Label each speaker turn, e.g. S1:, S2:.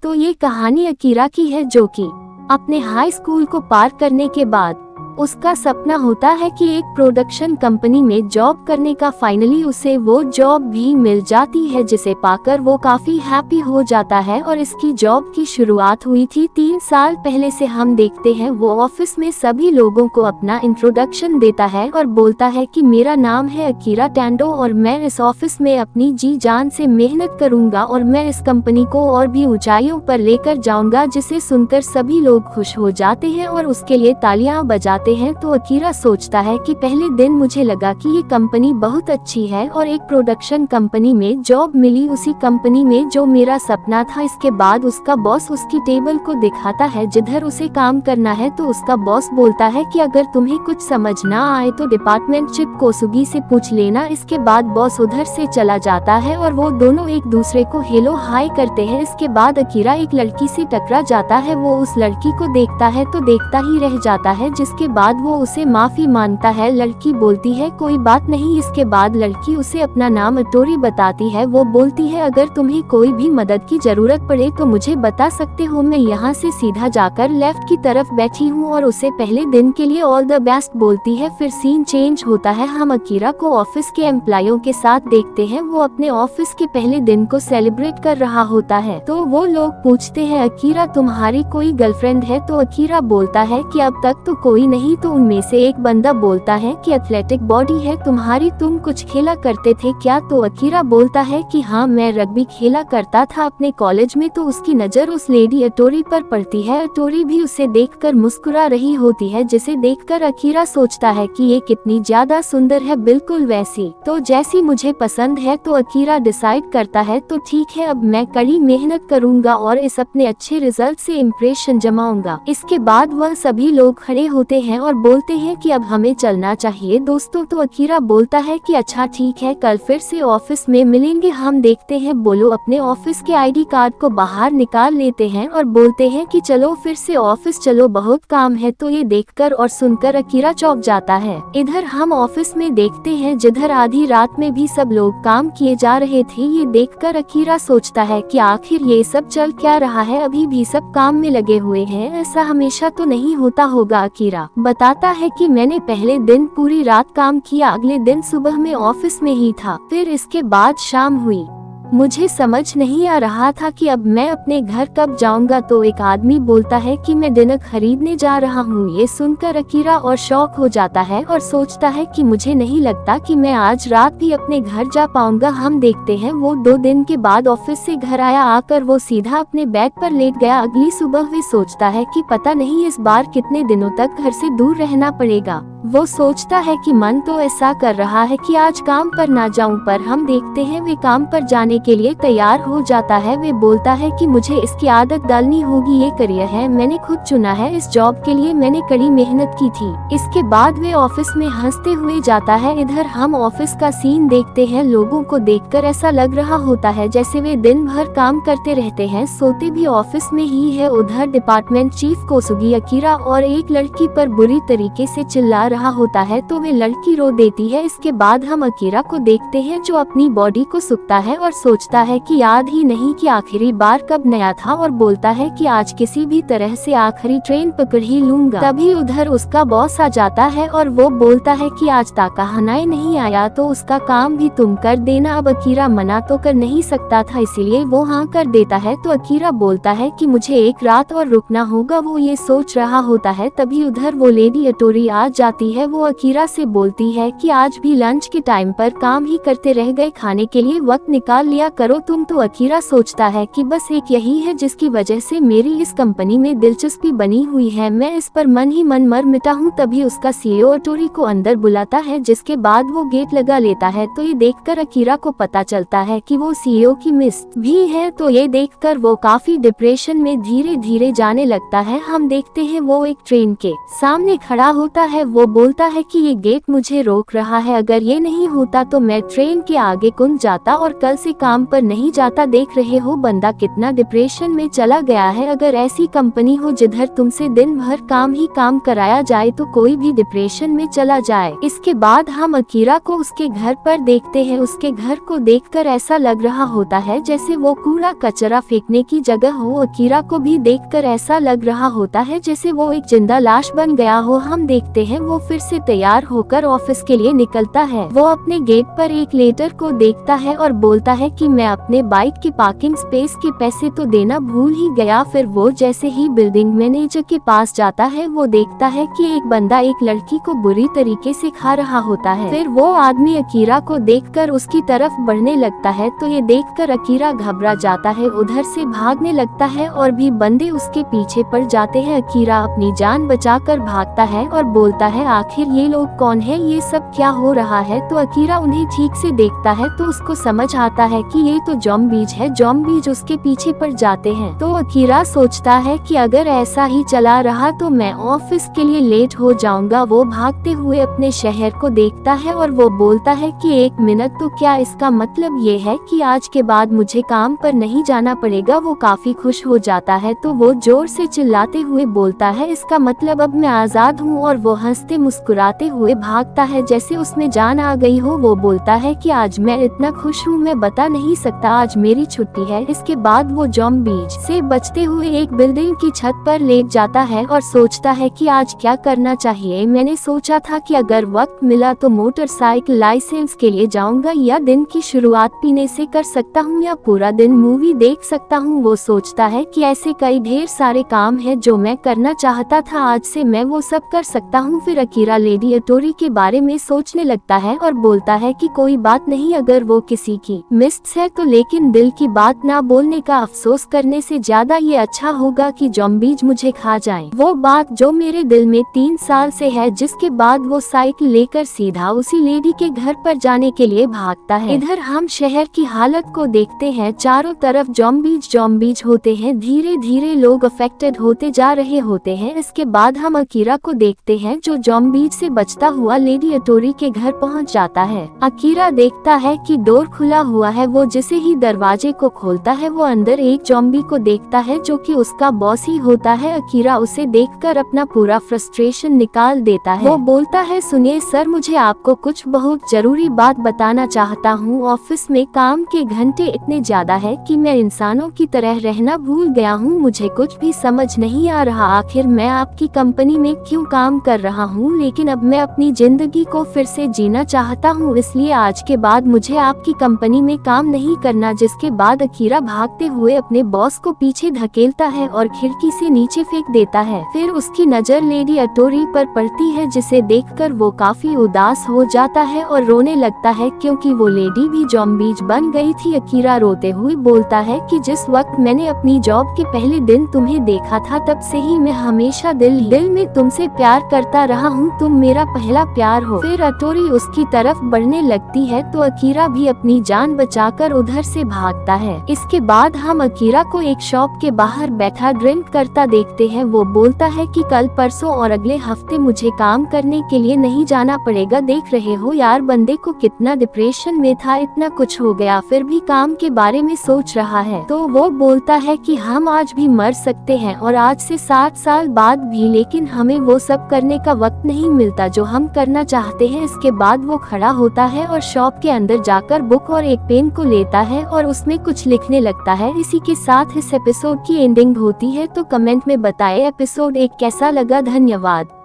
S1: तो ये कहानी अकीरा की है, जो कि अपने हाई स्कूल को पार करने के बाद उसका सपना होता है कि एक प्रोडक्शन कंपनी में जॉब करने का। फाइनली उसे वो जॉब भी मिल जाती है, जिसे पाकर वो काफी हैप्पी हो जाता है। और इसकी जॉब की शुरुआत हुई थी 3 साल पहले से। हम देखते हैं वो ऑफिस में सभी लोगों को अपना इंट्रोडक्शन देता है और बोलता है कि मेरा नाम है अकीरा टैंडो और मैं इस ऑफिस में अपनी जी जान से मेहनत करूंगा और मैं इस कंपनी को और भी ऊंचाइयों पर लेकर जाऊंगा। जिसे सुनकर सभी लोग खुश हो जाते हैं और उसके लिए तालियां बजाते हैं। तो अकीरा सोचता है कि पहले दिन मुझे लगा कि ये कंपनी बहुत अच्छी है और एक प्रोडक्शन कंपनी में जॉब मिली, उसी कंपनी में जो मेरा सपना था। इसके बाद उसका बॉस उसकी टेबल को दिखाता है जिधर उसे काम करना है। तो उसका बॉस बोलता है कि अगर तुम्हें कुछ समझ ना आए तो डिपार्टमेंट चिफ कोसुगी से पूछ लेना। इसके बाद बॉस उधर से चला जाता है और वो दोनों एक दूसरे को हेलो हाय करते हैं। इसके बाद अकीरा एक लड़की से टकरा जाता है। वो उस लड़की को देखता है तो देखता ही रह जाता है, जिसके बाद वो उसे माफी मांगता है। लड़की बोलती है कोई बात नहीं। इसके बाद लड़की उसे अपना नाम अटोरी बताती है। वो बोलती है अगर तुम्हें कोई भी मदद की जरूरत पड़े तो मुझे बता सकते हो, मैं यहाँ से सीधा जाकर लेफ्ट की तरफ बैठी हूँ। और उसे पहले दिन के लिए ऑल द बेस्ट बोलती है। फिर सीन चेंज होता है। हम अकीरा को ऑफिस के एम्प्लॉयों के साथ देखते हैं। वो अपने ऑफिस के पहले दिन को सेलिब्रेट कर रहा होता है। तो वो लोग पूछते हैं अकीरा तुम्हारी कोई गर्लफ्रेंड है? तो अकीरा बोलता है कि अब तक तो कोई नहीं। तो उनमें से एक बंदा बोलता है कि एथलेटिक बॉडी है तुम्हारी, तुम कुछ खेला करते थे क्या? तो अकीरा बोलता है कि हाँ मैं रग्बी खेला करता था अपने कॉलेज में। तो उसकी नजर उस लेडी अटोरी पर पड़ती है। अटोरी भी उसे देखकर मुस्कुरा रही होती है, जिसे देखकर अकीरा सोचता है कि ये कितनी ज्यादा सुंदर है, बिल्कुल वैसी तो जैसी मुझे पसंद है। तो अकीरा डिसाइड करता है तो ठीक है, अब मैं कड़ी मेहनत करूंगा और इस अपने अच्छे रिजल्ट से इम्प्रेशन जमाऊंगा। इसके बाद वह सभी लोग खड़े होते हैं और बोलते हैं कि अब हमें चलना चाहिए दोस्तों। तो अकीरा बोलता है कि अच्छा ठीक है, कल फिर से ऑफिस में मिलेंगे। हम देखते हैं बोलो अपने ऑफिस के आईडी कार्ड को बाहर निकाल लेते हैं और बोलते हैं कि चलो फिर से ऑफिस चलो, बहुत काम है। तो ये देखकर और सुनकर अकीरा चौंक जाता है। इधर हम ऑफिस में देखते हैं जिधर आधी रात में भी सब लोग काम किए जा रहे थे। ये देखकर अकीरा सोचता है कि आखिर ये सब चल क्या रहा है, अभी भी सब काम में लगे हुए हैं, ऐसा हमेशा तो नहीं होता होगा। अकीरा बताता है कि मैंने पहले दिन पूरी रात काम किया, अगले दिन सुबह में ऑफिस में ही था, फिर इसके बाद शाम हुई। मुझे समझ नहीं आ रहा था कि अब मैं अपने घर कब जाऊंगा। तो एक आदमी बोलता है कि मैं डिनर खरीदने जा रहा हूँ। ये सुनकर अकीरा और शॉक हो जाता है और सोचता है कि मुझे नहीं लगता कि मैं आज रात भी अपने घर जा पाऊंगा। हम देखते हैं वो 2 दिन के बाद ऑफिस से घर आया। आकर वो सीधा अपने बेड पर लेट गया। अगली सुबह वे सोचता है कि पता नहीं इस बार कितने दिनों तक घर से दूर रहना पड़ेगा। वो सोचता है कि मन तो ऐसा कर रहा है कि आज काम पर ना जाऊं, पर हम देखते हैं वे काम पर जाने के लिए तैयार हो जाता है। वे बोलता है कि मुझे इसकी आदत डालनी होगी, ये करियर है मैंने खुद चुना है, इस जॉब के लिए मैंने कड़ी मेहनत की थी। इसके बाद वे ऑफिस में हंसते हुए जाता है। इधर हम ऑफिस का सीन देखते हैं। लोगों को देखकर ऐसा लग रहा होता है जैसे वे दिन भर काम करते रहते हैं, सोते भी ऑफिस में ही है। उधर डिपार्टमेंट चीफ कोसुगी अकीरा और एक लड़की पर बुरी तरीके से चिल्ला रहा होता है, तो वे लड़की रो देती है। इसके बाद हम अकीरा को देखते हैं जो अपनी बॉडी को सुकता है और सोचता है कि याद ही नहीं कि आखिरी बार कब नया था, और बोलता है कि आज किसी भी तरह से आखिरी ट्रेन पकड़ ही लूंगा। तभी उधर उसका बॉस आ जाता है और वो बोलता है कि आज ताका हनाई नहीं आया तो उसका काम भी तुम कर देना। अब अकीरा मना तो कर नहीं सकता था, इसीलिए वो हाँ कर देता है। तो अकीरा बोलता है कि मुझे एक रात और रुकना होगा। वो ये सोच रहा होता है, तभी उधर वो लेडी अटोरी आ जाती है। वो अकीरा से बोलती है कि आज भी लंच के टाइम पर काम ही करते रह गए, खाने के लिए वक्त निकाल लिया करो तुम। तो अकीरा सोचता है कि बस एक यही है जिसकी वजह से मेरी इस कंपनी में दिलचस्पी बनी हुई है, मैं इस पर मन ही मन मर मिटा हूँ। तभी उसका सीईओ अटोरी को अंदर बुलाता है, जिसके बाद वो गेट लगा लेता है। तो ये देखकर अकीरा को पता चलता है कि वो सीईओ की मिस भी है। तो ये देखकर वो काफी डिप्रेशन में धीरे धीरे जाने लगता है। हम देखते हैं वो एक ट्रेन के सामने खड़ा होता है। वो बोलता है कि ये गेट मुझे रोक रहा है, अगर ये नहीं होता तो मैं ट्रेन के आगे कूद जाता और कल से काम पर नहीं जाता। देख रहे हो बंदा कितना डिप्रेशन में चला गया है। अगर ऐसी कंपनी हो जिधर तुमसे दिन भर काम ही काम कराया जाए तो कोई भी डिप्रेशन में चला जाए। इसके बाद हम अकीरा को उसके घर पर देखते हैं। उसके घर को देखकर ऐसा लग रहा होता है जैसे वो कूड़ा कचरा फेंकने की जगह हो। अकीरा को भी देखकर ऐसा लग रहा होता है जैसे वो एक जिंदा लाश बन गया हो। हम देखते हैं वो फिर से तैयार होकर ऑफिस के लिए निकलता है। वो अपने गेट पर एक लेटर को देखता है और बोलता है कि मैं अपने बाइक की पार्किंग स्पेस के पैसे तो देना भूल ही गया। फिर वो जैसे ही बिल्डिंग मैनेजर के पास जाता है वो देखता है कि एक बंदा एक लड़की को बुरी तरीके से खा रहा होता है। फिर वो आदमी अकीरा को देखकर उसकी तरफ बढ़ने लगता है तो ये देखकर अकीरा घबरा जाता है, उधर से भागने लगता है और भी बंदे उसके पीछे पड़ जाते हैं। अकीरा अपनी जान बचाकर भागता है और बोलता है आखिर ये लोग कौन है, ये सब क्या हो रहा है। तो अकीरा उन्हें ठीक से देखता है तो उसको समझ आता है कि ये तो ज़ॉम्बीज है। ज़ॉम्बीज उसके पीछे पड़ जाते हैं। तो अकीरा सोचता है कि अगर ऐसा ही चला रहा तो मैं ऑफिस के लिए लेट हो जाऊंगा। वो भागते हुए अपने शहर को देखता है और वो बोलता है कि एक मिनट, तो क्या इसका मतलब ये है कि आज के बाद मुझे काम पर नहीं जाना पड़ेगा। वो काफी खुश हो जाता है तो वो जोर से चिल्लाते हुए बोलता है इसका मतलब अब मैं आजाद हूँ। और वो हंसते मुस्कुराते हुए भागता है जैसे उसमें जान आ गई हो। वो बोलता है कि आज मैं इतना खुश हूँ मैं बता नहीं सकता, आज मेरी छुट्टी है। इसके बाद वो ज़ॉम्बीज से बचते हुए एक बिल्डिंग की छत पर लेट जाता है और सोचता है कि आज क्या करना चाहिए। मैंने सोचा था कि अगर वक्त मिला तो मोटरसाइकिल लाइसेंस के लिए जाऊंगा, या दिन की शुरुआत पीने से कर सकता हूँ, या पूरा दिन मूवी देख सकता हूँ। वो सोचता है कि ऐसे कई ढेर सारे काम है जो मैं करना चाहता था, आज से मैं वो सब कर सकता हूँ। फिर अकीरा लेडी एटोरी के बारे में सोचने लगता है और बोलता है कि कोई बात नहीं, अगर वो किसी की मिस्ट्स है तो, लेकिन दिल की बात ना बोलने का अफसोस करने से ज्यादा ये अच्छा होगा कि ज़ॉम्बीज मुझे खा जाएं। वो बात जो मेरे दिल में 3 साल से है। जिसके बाद वो साइकिल लेकर सीधा उसी लेडी के घर पर जाने के लिए भागता है। इधर हम शहर की हालत को देखते हैं, चारों तरफ ज़ॉम्बीज होते हैं, धीरे धीरे लोग अफेक्टेड होते जा रहे होते हैं। इसके बाद हम अकीरा को देखते हैं जो ज़ॉम्बीज से बचता हुआ लेडी एटोरी के घर पहुंच जाता है। अकीरा देखता है कि डोर खुला हुआ है। वो जैसे ही दरवाजे को खोलता है वो अंदर एक ज़ॉम्बी को देखता है जो कि उसका बॉस ही होता है। अकीरा उसे देखकर अपना पूरा फ्रस्ट्रेशन निकाल देता है। वो बोलता है सुनिए सर, मुझे आपको कुछ बहुत जरूरी बात बताना चाहता हूँ। ऑफिस में काम के घंटे इतने ज्यादा है कि मैं इंसानों की तरह रहना भूल गया हूँ। मुझे कुछ भी समझ नहीं आ रहा आखिर मैं आपकी कंपनी में क्यों काम कर रहा हूँ, लेकिन अब मैं अपनी जिंदगी को फिर से जीना चाहता हूँ, इसलिए आज के बाद मुझे आपकी कंपनी में काम नहीं करना। जिसके बाद अकीरा भागते हुए अपने बॉस को पीछे धकेलता है और खिड़की से नीचे फेंक देता है। फिर उसकी नजर लेडी एटोरी पर पड़ती है जिसे देखकर वो काफी उदास हो जाता है और रोने लगता है क्योंकि वो लेडी भी ज़ॉम्बीज बन गई थी। अकीरा रोते हुए बोलता है कि जिस वक्त मैंने अपनी जॉब के पहले दिन तुम्हें देखा था तब से ही मैं हमेशा दिल में तुमसे प्यार करता रहा हूँ, तुम मेरा पहला प्यार हो। फिर एटोरी उसकी तरफ बढ़ने लगती है तो अकीरा भी अपनी जान बचाकर उधर से भागता है। इसके बाद हम अकीरा को एक शॉप के बाहर बैठा ड्रिंक करता देखते हैं। वो बोलता है कि कल परसों और अगले हफ्ते मुझे काम करने के लिए नहीं जाना पड़ेगा। देख रहे हो यार बंदे को कितना डिप्रेशन में था, इतना कुछ हो गया फिर भी काम के बारे में सोच रहा है। तो वो बोलता है कि हम आज भी मर सकते हैं और आज से 60 साल बाद भी, लेकिन हमें वो सब करने का वक्त नहीं मिलता जो हम करना चाहते हैं। इसके बाद वो खड़ा होता है और शॉप के अंदर जाकर बुक और एक पेन को लेता है और उसमें कुछ लिखने लगता है। इसी के साथ इस एपिसोड की एंडिंग होती है। तो कमेंट में बताएं एपिसोड 1 कैसा लगा। धन्यवाद।